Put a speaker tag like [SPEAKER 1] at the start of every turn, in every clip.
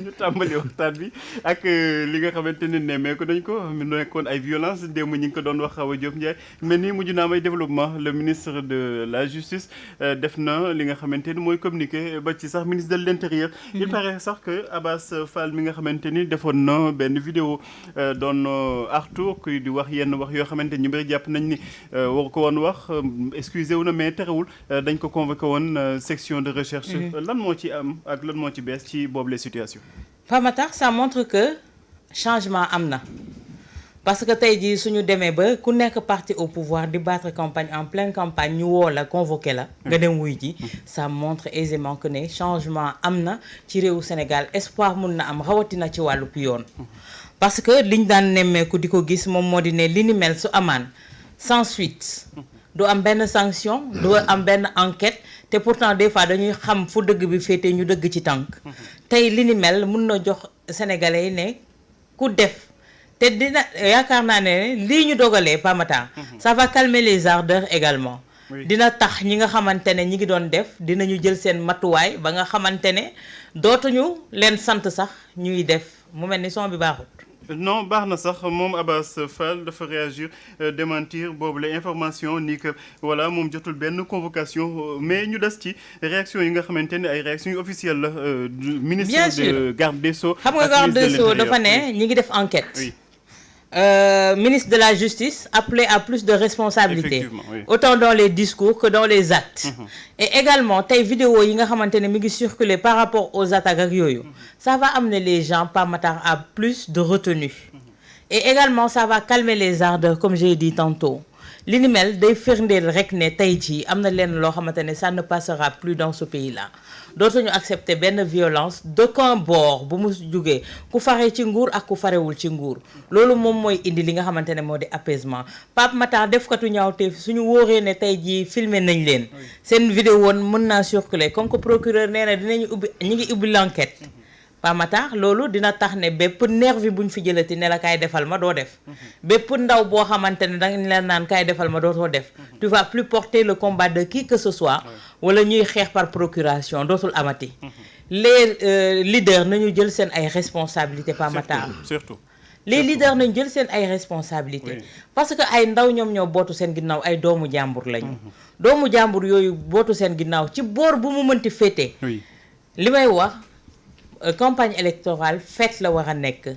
[SPEAKER 1] ñu tàmbali waxtaan bi ak li nga xamante ne nemmeeku nañ ko mu nekkoon ay violence démb ñi ngi ko doon wax Awa Diop Ndiaye mel ni mujj naa am ay développement le ministre de la justice def na li nga xamante ni mooy communiqué ba ci sax ministre de l'intérieur. Il paraît sax que Abass Fall mi nga xamante ni defoon na benn vidéo doon artu kuy di wax yenn wax yoo xamante ni ñu bëri jàpp nañ ni waru ko woon wax excusé wu na mais terewul dañ ko convoqué woon section de recherche. lan moo ci am ak lan moo ci bees ci boobu les situations.
[SPEAKER 2] Pamatar, ça montre que changement am na parce que tey jii suñu demee ba ku nekk parti au pouvoir di battre campagne en pleine campagne ñu woo la convoqué la nga dem wuy ji ça montre aisément que ne changement am na ci réewu Sénégal espoir mun na am rawatina ci wàllu yoon parce que liñ daan nemmeeku di ko gis moom moo di ne li ni mel su amaan sans suite du am benn sanction du am benn enquête te pourtant des fois dañuy xam fu dëgg bi féete ñu dëgg ci tànk tey li ni mel mun na jox sénégalais yi ne ku def te dina yaakaar naa ne lii ñu dogalee Pamatar ça va calmer les ardeurs également dina tax ñi nga xamante ne ñi ngi doon def dinañu jël seen matuwaay ba nga xamante ne dootuñu leen sant sax ñuy def mu mel ni son bi baaxut.
[SPEAKER 1] Non baax na sax moom Abass Fall dafa réagir démentir boobu la information ni que voilà moom jotul benn convocation mais ñu des ci réaction yi nga xamante ne ay réactions yu officielles la ministre de garde des Sceaux
[SPEAKER 2] xam nga garde des Sceaux dafa ne ñi ngi def enquête.
[SPEAKER 1] Oui.
[SPEAKER 2] Ministre de la Justice appelé à plus de responsabilité
[SPEAKER 1] oui.
[SPEAKER 2] Autant dans les discours que dans les actes et également tey vidéo yi nga xamante ne mi ngi circuler par rapport aux attaques ak yooyu ça va amener les gens Pamatar à plus de retenue et également ça va calmer les ardeurs comme j'ai dit tantôt li ni mel day firndeel rek ne tey jii am na leen loo xamante ne ça ne passera plus dans ce pays là dootuñu accepter benn violence d'aucun bord bu mu jugee ku faree ci nguur ak ku farewul ci nguur loolu moom mooy indi li nga xamante ne moo di apaisement Pape Matar defkatu ñaawteef suñu wóoree ne tey jii filmer nañ leen seen vidéo woon mën naa circuler comme que procureur nee na dinañu ñi ngi ubbi l'enquête Pape Matar loolu dina tax ne bépp nervi buñ fi jëlati ne la kaay defal ma doo def bépp ndaw boo xamante ne danga leen naan kaay defal ma dootoo def tu vas plus porter le combat de qui que ce soit wala ñuy xeex par procuration dootul amati les leaders nañu jël seen ay responsabilités Pape Matar
[SPEAKER 1] surtout
[SPEAKER 2] les leaders nañu jël seen ay responsabilités parce que ay ndaw ñoom ñoo bootu seen ginnaaw ay doomu jàmbur lañu doomu jàmbur yooyu bootu seen ginnaaw ci boor bu mu mënti féete li may wax campagne électorale fête la war a nekk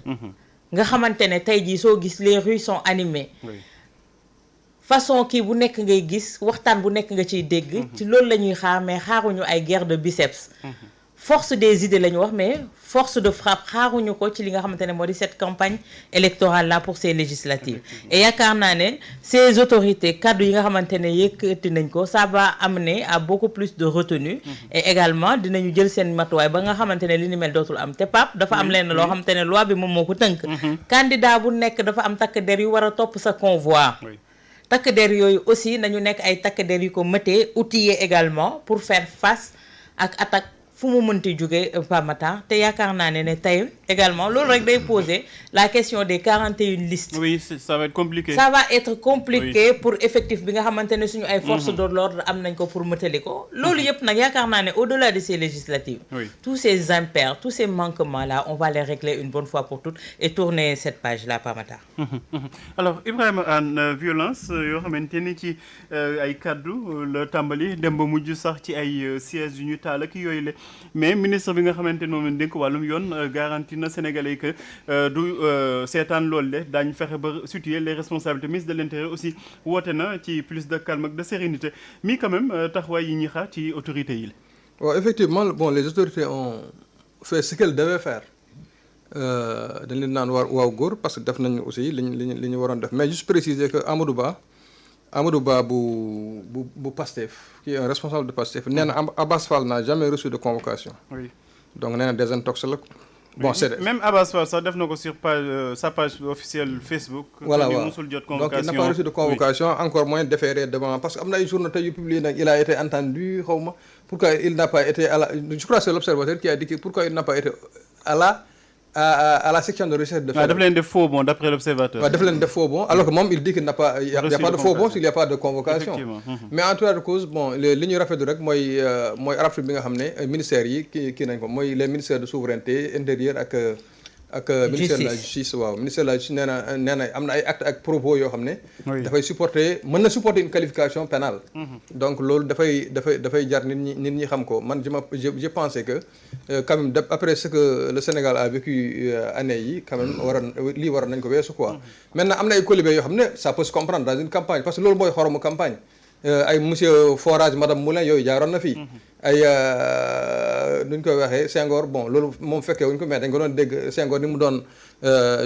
[SPEAKER 2] nga xamante ne tey jii soo gis les rues sont animées façon kii bu nekk ngay gis waxtaan bu nekk nga ciy dégg ci loolu la ñuy xaar mais xaaruñu ay guerre de biceps force des idées la ñu wax mais force de frappe xaaruñu ko ci li nga xamante ne moo di cette campagne électorale là pour ces législatives et yaakaar naa ne ces autorités kaddu yi nga xamante ne yëkkati nañ ko ça va amener à beaucoup plus de retenue et également dinañu jël seen matuwaay ba nga xamante ne li ni mel dootul am te Pape dafa am lenn loo xamante ne loi bi moom moo ko tënk candidat bu nekk dafa am takk der yu war a topp sa convoi takk der yooyu aussi nañu nekk ay takk der yu ko mëtee outillé également pour faire face ak attaque fu mu mënti jóge Pape Matar te yaakaar naa ne tey également loolu rek day poser la question des 41 listes.
[SPEAKER 1] Oui, ça va être compliqué.
[SPEAKER 2] Ça va être compliqué pour effectif bi nga xamante ne suñu ay forces de l'ordre am nañ ko pour mëtali ko loolu yëpp nag yaakaar naa ne au-delà de ces législatives tous ces impairs tous ces manquements là on va les régler une bonne fois pour toutes et tourner cette page là Pape Matar.
[SPEAKER 1] Alors Ibrahima Anne violence yoo xamante ni ci ay kaddu la tàmbali dem ba mujj sax ci ay sièges yu ñu taal ak yooyu la mais ministre bi nga xamante ne moom lañ dénk wàllum yoon garantie na Sénégalais que du seetaan loolu de daañu fexe ba situer les responsabilités. Ministre de l'Intérieur aussi woote na ci plus de calme ak de sérénité mais quand même taxawaay yi ñuy xaar ci autorités yi la.
[SPEAKER 3] waaw effectivement bon les autorités ont fait ce qu'elles devaient faire dañ leen naan waaw góor parce que def nañu aussi li ñu waroon def mais juste préciser que Amadou Ba bu Pastef qui est un responsable de Pastef nee na Abass Fall n'a jamais reçu de convocation.
[SPEAKER 1] Oui.
[SPEAKER 3] Donc nee na désintox la. Bon,
[SPEAKER 1] oui, c'est même Abass Fall sax def na ko sur sa page officielle Facebook.
[SPEAKER 3] Voilà
[SPEAKER 1] waaw musul jot convocation
[SPEAKER 3] donc il n'a pas reçu de convocation encore moins déféré devant parce que am na ay journaux tey yu publié nag il a été entendu xaw ma pourquoi il n'a pas été à la je crois que c'est l'Observateur qui a dit pourquoi il n'a pas été à la à la section de recherche de faits.
[SPEAKER 1] daf leen def faux bon d'après l'observateur.
[SPEAKER 3] waaw daf leen def faux bon alors que moom il dit qu'il n'y a pas il y a pas de faux bon s'il n'y a pas de convocation. Mais en tout cas de cause bon li ñuy rafetlu rek mooy araftu bi nga xam ne ministères yi kii nañ ko mooy les ministères de souveraineté intérieure ak ministère de la justice waaw ministère de la justice nee na am na ay actes ak propos yoo xam ne dafay mën na supporter une qualification pénale. Donc loolu dafay jar nit ñi xam ko man je pensais que quand même après ce que le Sénégal a vécu année yi quand même waroon nañ ko weesu quoi. Maintenant am na ay colibé yoo xam ne ça peut se comprendre dans une campagne parce que loolu mooy xoromu campagne. Ay monsieur Forage madame Moulin yooyu jaaroon na fii ay nuñ koy waxee Senghor bon loolu moom fekkee wuñ ko mais dañ ko doon dégg Senghor ni mu doon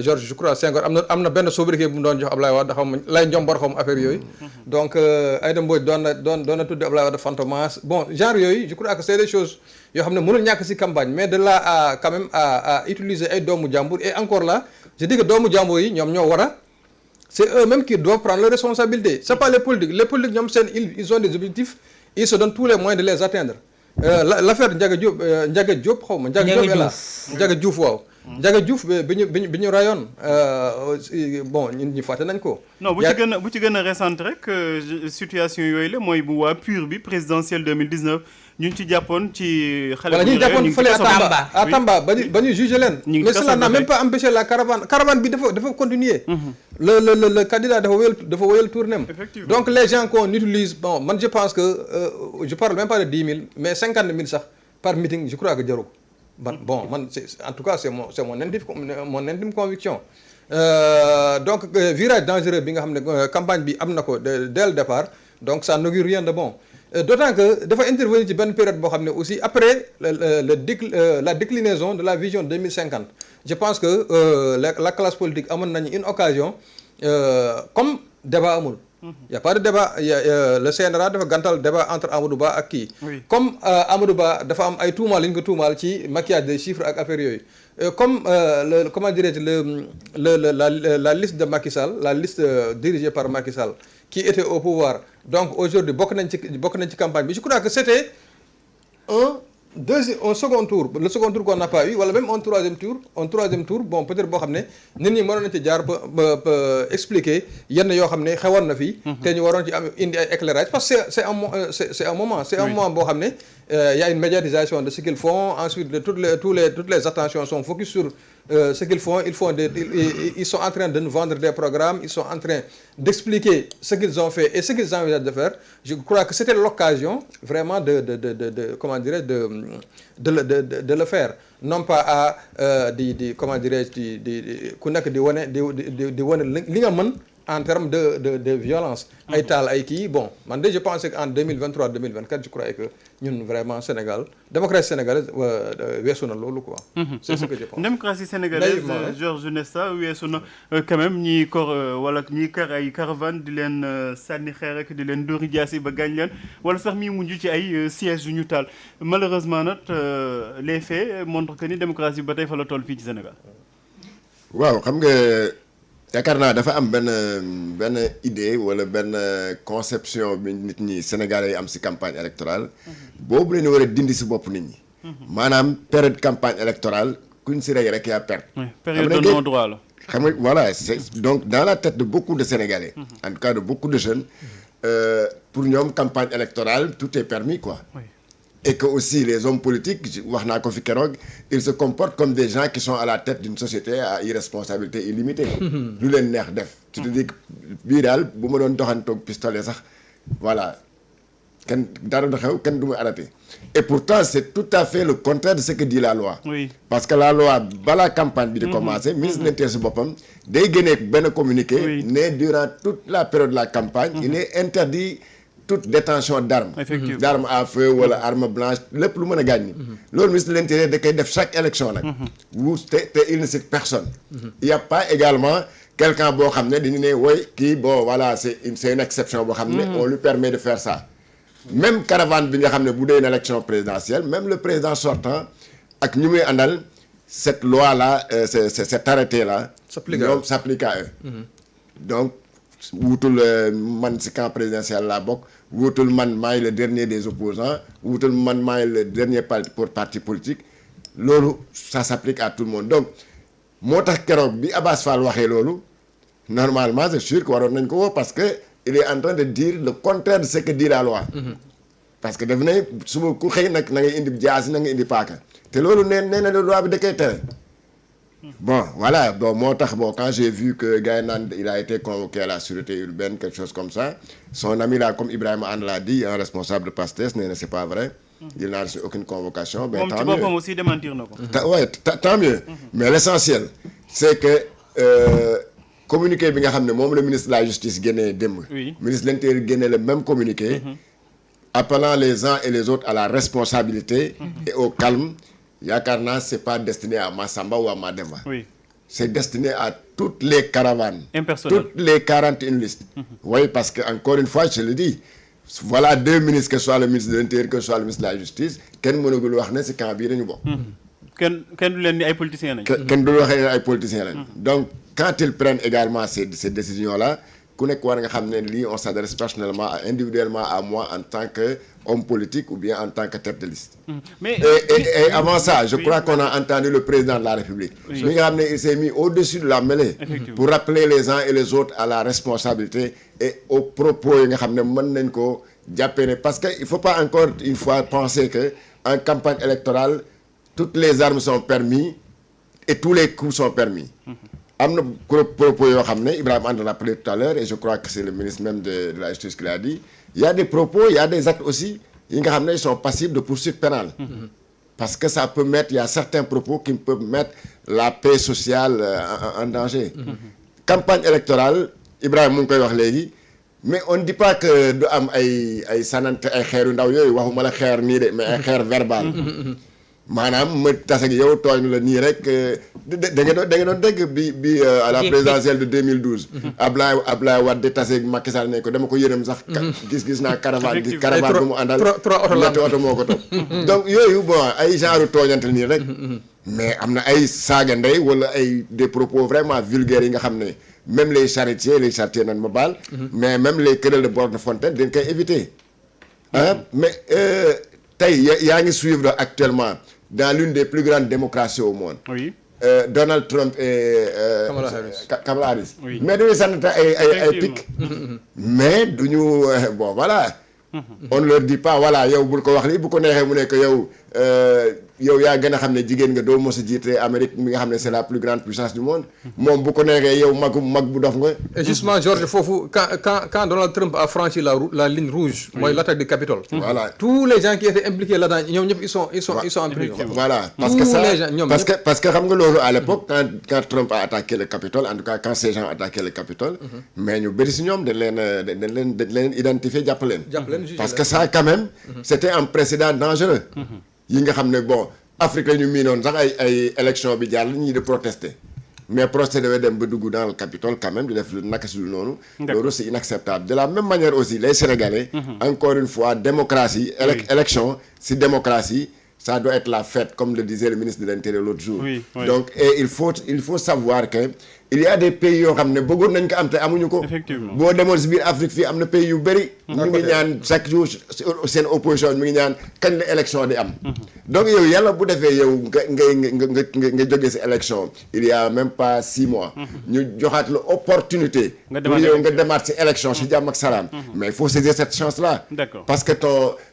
[SPEAKER 3] Georges je crois Senghor am na benn sobriquet bu mu doon jox Ablaye Wade xaw ma lay njombor xaw ma affaire yooyu. Donc Aïda Mbodj doon na tudde Ablaye Wade Fantomas bon genre yooyu je crois que c'est des choses yoo xam ne mënul ñàkk ci campagne mais de là à quand même à utiliser ay doomu jàmbur et encore là je dis que doomu jàmbur yi ñoom ñoo war a c'est eux-mêmes qui doivent prendre leurs responsabilités. C'est pas les politiques. Les politiques, ils ont des objectifs, ils se donnent tous les moyens de les atteindre. L'affaire Ndiaga Diop xaw ma Ndiaga Diop est là. Ndiaga Diouf waaw. Ndiaga Diouf bi ñu rayoon bon ñi fàtte nañ ko.
[SPEAKER 1] Non bu ci gën a récente rek situation yooyu la mooy bu waa PUR bi présidentielle 2019 ñu ngi ci jàppoon ci xale bu ñu
[SPEAKER 3] jàppoon fële à Tamba ba ñu jugé leen. Mais cela n'a même pas empêché la caravane bi dafa continuer. Le candidat dafa wéyal tournéem. Donc les gens qu'on utilise bon man je pense que je parle même pas de 10 000 mais 50 000 sax par meeting je crois que jaru bon man en tout cas c'est mon intime conviction. Donc virage dangereux bi nga xam ne campagne bi am na ko dès le départ donc ça n'augure rien de bon. D'autant que dafa intervenir ci benn période boo xam ne aussi après la déclinaison de la vision 2050 je pense que la classe politique amoon nañu une occasion comme débat amul. Y a pas de débat le CNRA dafa gàntal débat entre Amadou Ba ak kii. Comme Amadou Ba dafa am ay tuumaal yu ñu ko tuumaal ci maquillage des chiffres ak affaire yooyu. Comme comment dirais-je la liste de Macky Sall la liste dirigée par Macky Sall qui était au pouvoir donc aujourd'hui bokk nañ ci campagne bi je crois que c'était un second tour le second tour qu'on n'a pas eu wala même un troisième tour bon peut-être boo xam ne nit ñi mënoon nañ ci jaar ba expliquer yenn yoo xam ne xewoon na fii te ñu waroon ci am indi ay éclairage parce que c'est un moment boo xam ne y a une médiatisation de ce qu'ils font ensuite toutes les attentions sont focus sur ce qu'ils font ils sont en train de nous vendre des programmes ils sont en train d'expliquer ce qu'ils ont fait et ce qu'ils envisagent de faire je crois que c'était l'occasion vraiment de comment dirais-je de le faire non pas à comment dirais-je ku nekk di wane li nga mën en termes de violence ay taal ay kii bon man de je pensais qu'en 2023 2024 je croyais que ñun vraiment Sénégal démocratie sénégalaise weesu na loolu quoi. C'est ce que je pense.
[SPEAKER 1] Démocratie sénégalaise Georges Nesta weesu na quand même ñiy kar ay caravane di leen sànni xeer rek di leen dóori jaasi ba gaañ leen wala sax mi mujj ci ay sièges yu ñu taal malheureusement nag les faits montrent que ni démocratie ba tey fa la toll fii ci Sénégal.
[SPEAKER 4] waaw xam nga. yaakaar naa dafa am benn idée wala benn conception bi nit ñi Sénégalais yi am ci campagne électorale boobu la ñu war a dindi ci bopp nit ñi maanaam période campagne électorale kuñ ci rey rek yaa perte
[SPEAKER 1] période de non droit la
[SPEAKER 4] xam nga voilà c'est donc dans la tête de beaucoup de Sénégalais en tout cas de beaucoup de jeunes pour ñoom campagne électorale tout est permis quoi et que aussi les hommes politiques wax naa ko fi keroog ils se comportent comme des gens qui sont à la tête d'une société à irresponsabilité illimitée lu leen neex def tu te dis bii daal bu ma doon doxantoog pistolet sax voilà kenn dara du xew kenn du ma arrêté et pourtant c'est tout à fait le contraire de ce que dit la loi parce que la loi balaa campagne bi di commencer ministre de l'Intérieur si boppam day génnee benn communiqué ne durant toute la période de la campagne il est interdit toute détention d'armes à feu wala arme blanche lépp lu mën a gaañ ni loolu ministre de l'Intérieur da koy def chaque élection nag te il ne cite personne il y a pas également quelqu'un boo xam ne dañu ne woy kii bon voilà c'est une exception boo xam ne on lui permet de faire ça même caravane bi nga xam ne bu dee une élection présidentielle même le président sortant ak ñu muy àndal cette loi là cet arrêté là ñoom s'applique à eux donc wutul man ci camp présidentiel laa bokk wutul man maay le dernier des opposants wutul man maay le dernier parti politique loolu ça s'applique à tout le monde donc moo tax keroog bi Abass Fall waxee loolu normalement c'est sûr que waroon nañ ko woo parce que il est en train de dire le contraire de ce que dit la loi. parce que daf ne suba ku xëy nag na ngay indi jaasi na nga indi paaka te loolu nee na loi bi da koy tere. bon voilà bon moo tax bon quand j'ai vu que gars yi naan il a été convoqué à la sûreté urbaine quelque chose comme ça son ami là comme Ibrahima Anne l'a dit un responsable de PASTEF nee na c'est pas vrai. il n'a reçu aucune convocation. ben
[SPEAKER 1] moom
[SPEAKER 4] tant
[SPEAKER 1] ci
[SPEAKER 4] mieux
[SPEAKER 1] boppam aussi démentir na ko.
[SPEAKER 4] tant mieux. mais l'essentiel c'est que communiqué bi nga xam ne moom le ministre de la justice génnee démb.
[SPEAKER 1] Oui.
[SPEAKER 4] ministre de l'intérieur génnee le même communiqué. appelant les uns et les autres à la responsabilité. et au calme. yaakaar naa c'est pas destiné à Massamba ou à Mademba.
[SPEAKER 1] Oui.
[SPEAKER 4] c'est destiné à toutes les caravanes.
[SPEAKER 1] Impersonnel.
[SPEAKER 4] toutes les 41 listes. oui parce que encore une fois je le dis voilà deux ministres que ce soit le ministre de l'intérieur que ce soit le ministre de la justice kenn mënagul wax ne ci camp bii dañu bokk.
[SPEAKER 1] kenn du leen ni ay politiciens lañ.
[SPEAKER 4] kenn du waxee ne ay politiciens lañ. donc quand ils prennent également ces décisions là ku nekk war nga xam ne lii on s'adresse personnellement individuellement à moi en tant que homme politique ou bien en tant que tête de liste.
[SPEAKER 1] mais
[SPEAKER 4] et avant ça je crois qu'on a entendu le président de la République. mi nga xam ne il s'est mis au-dessus de la mêlée. pour rappeler les uns et les autres à la responsabilité et aux propos yi nga xam ne mën nañ ko jàppee ne parce que il faut pas encore une fois penser que en campagne électorale toutes les armes sont permises et tous les coups sont permis. am na propos yoo xam ne Ibrahima Anne l'a rappelé tout à l'heure et je crois que c'est le ministre même de la justice qui l'a dit il y a des propos il y a des actes aussi yi nga xam ne ils sont passibles de poursuite pénale. parce que ça peut mettre il y a certains propos qui peuvent mettre la paix sociale en danger. campagne électorale Ibrahima mu ngi koy wax léegi mais on ne dit pas que du am ay sanante ay xeeru ndaw yooyu waxuma la xeer nii de mais ay xeer verbal. maanaam ma tase ak yow tooñ la nii rek da ngeen doon dégg bi à la présidentielle de 2012. Ablaye Wade di tase ak Macky Sall ne ko dama ko yërëm sax. gis naa caravane bu mu àndal. ñetti oto moo ko topp. donc yooyu bon ay genre tooñante nii rek. mais am na ay saaga ndey wala ay des propos vraiment vulgaires yi nga xam ne même les charretiers nañ ma baal. mais même les querelles de bord de fontaine dañ koy éviter. mais tey yaa ngi suivre actuellement. dans l'une des plus grandes démocraties au monde.
[SPEAKER 1] Oui.
[SPEAKER 4] Donald Trump et Kamala Harris. Oui. Mais dañuy sant ay pic. mais duñu bon voilà. on ne leur dit pas voilà yow bul ko wax lii bu ko neexee mu ne que yow yaa gën a xam ne jigéen nga doo mos a jiite Amérique mi nga xam ne c'est la plus grande puissance du monde. moom bu ko neexee yow mag bu dof nga.
[SPEAKER 3] et justement Georges foofu quand Donald Trump a franchi la ligne rouge. mooy l'attaque du Capitole.
[SPEAKER 4] voilà
[SPEAKER 3] tous les gens qui étaient impliqués là-dedans ñoom ñëpp ils sont en prison.
[SPEAKER 4] voilà parce que xam nga loolu à l'époque quand Trump a attaqué le Capitole en tout cas quand ces gens ont attaqué le Capitole. mais ñu bëri si ñoom dañ leen identifier jàpp leen. parce que ça quand même. c'était un précédent dangereux. yi nga xam ne bon Afrique la ñu miinoon sax ay élection bi jàll ñii de protester mais protester dafay dem ba dugg dans le Capitole quand même di def naka si lu noonu. loolu c'est inacceptable de la même manière aussi les Sénégalais. encore une fois démocratie. élection si démocratie. ça doit être la fête comme le disait le ministre de l'Intérieur l'autre jour. donc et il faut savoir que il y a des pays yoo xam ne bëggoon nañ ko am te amuñu ko.
[SPEAKER 1] effectivement
[SPEAKER 4] boo demoon si biir Afrique fii am na pays yu bëri. ñu ngi ñaan chaque jour seen opposition mi ngi ñaan kañ la élection di am. donc yow yàlla bu defee yow nga jógee si élection il y a même pas 6 mois. ñu joxaat la opportunité. pour yow nga demaat si élection si jàmm ak salaam. mais il faut saisir cette chance là.
[SPEAKER 1] D'accord.
[SPEAKER 4] parce que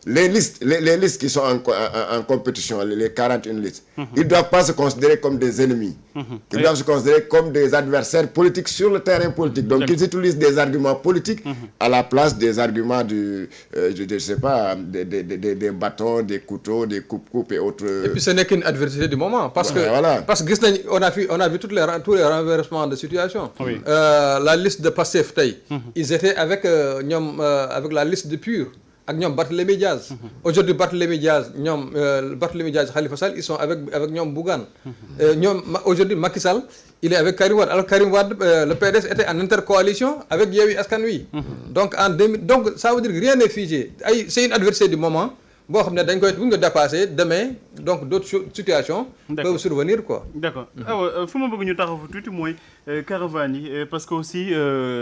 [SPEAKER 4] les listes qui sont en compétition les 41 listes. ils doivent pas se considérer comme des ennemis. ils doivent se considérer comme des adversaires politiques sur le terrain politique. Donc ils utilisent des arguments politiques à la place des arguments je sais pas, des bâtons, des couteaux, des coupes et autres.
[SPEAKER 3] Et puis ce n'est qu'une adversité du moment. Parce que on a vu tous les renversements de situation.
[SPEAKER 1] Oui.
[SPEAKER 3] La liste de Pastef tey. Ils étaient avec la liste de PUR. ak ñoom Barthélémy Diaz. Aujourd'hui Barthélémy Diaz Khalifa Sall ils sont avec ñoom Bougane. Aujourd'hui Macky Sall il est avec Karim Wade alors Karim Wade le PDS était en intercoalition avec Yewwi Askan Wi. donc donc ça veut dire que rien n'est figé c'est une adversité du moment boo xam ne dañ koy bu ñu ko dépassé demain donc d'autres situations. peuvent survenir quoi.
[SPEAKER 1] D'accord. fu ma bëgg ñu taxaw fa tuuti mooy caravane yi parce que aussi.